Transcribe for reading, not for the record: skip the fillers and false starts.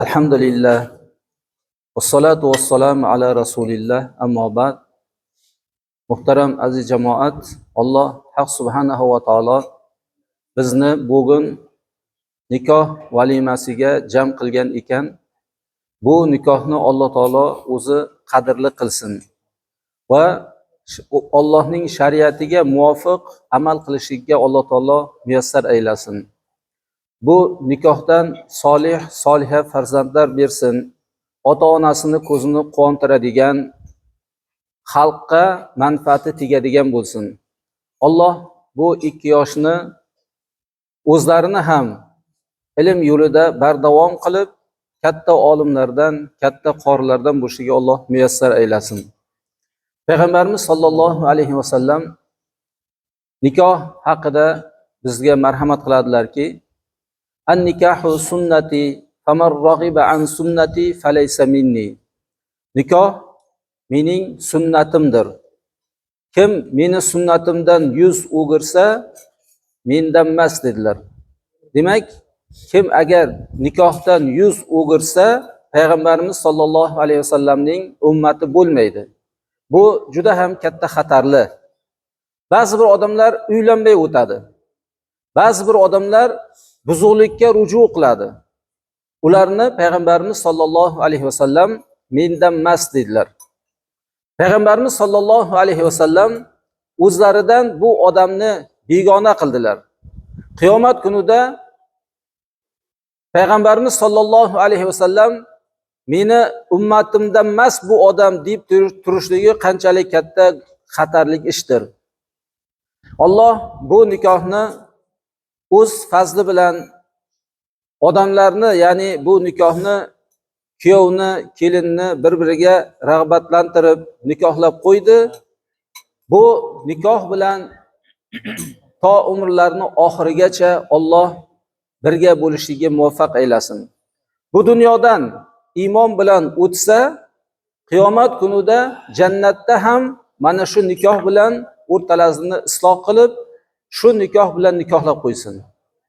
Alhamdulillah. Wassalatu wassalamu ala rasulillah. Ammo ba'd. Muhtaram aziz jamoat, Alloh Haq subhanahu va taolo bizni bugun nikoh valimasiga jam qilgan ekan. Bu nikohni Alloh taolo o'zi qadrli qilsin va Allohning shariatiga muvofiq amal qilishga Alloh taolo muyassar aylasin. Bu nikohdan soliha farzandlar bersin. Ota-onasini ko'zini quvontiradigan, xalqqa manfaati tegadigan bo'lsin. Alloh bu ikki yoshni o'zlarini ham ilm yo'lida bardavom qilib, katta olimlardan, katta qorilardan bo'lishiga Alloh muyassar aylasin. Payg'ambarimiz sollallohu alayhi vasallam nikoh haqida bizga marhamat qiladilarki, an-nikahu sunnati faman raghiba an sunnati falaysa minni. Nikoh mening sunnatimdir. Kim meni sunnatimdan yuz o'girsa, mendan emas dedilar. Demak, kim agar nikohdan yuz o'girsa, payg'ambarimiz sollallohu alayhi vasallamning ummati bo'lmaydi. Bu juda ham katta xatarli. Ba'zi bir odamlar uylanmay o'tadi. Ba'zi bir odamlar buzuqlikka ruju qiladi. Ularni payg'ambarimiz sollallohu alayhi vasallam mendan emas dedilar. Payg'ambarimiz sollallohu alayhi vasallam o'zlaridan bu odamni begona qildilar. Qiyomat kunida payg'ambarimiz sollallohu alayhi vasallam meni ummatimdan emas bu odam deb turishligi qanchalik katta xatarli ishdir. Alloh bu nikohni o'z fazli bilan odamlarni, ya'ni bu nikohni kuyovni, kelinni bir-biriga rag'batlantirib nikohlab qo'ydi. Bu nikoh bilan to umrlarini oxirigacha Alloh birga bo'lishiga muvaffaq aylasin. Bu dunyodan iymon bilan o'tsa, qiyomat kunida jannatda ham mana shu nikoh bilan o'rtalarini isloh qilib, shu nikoh bilan nikohlab qo'ysin.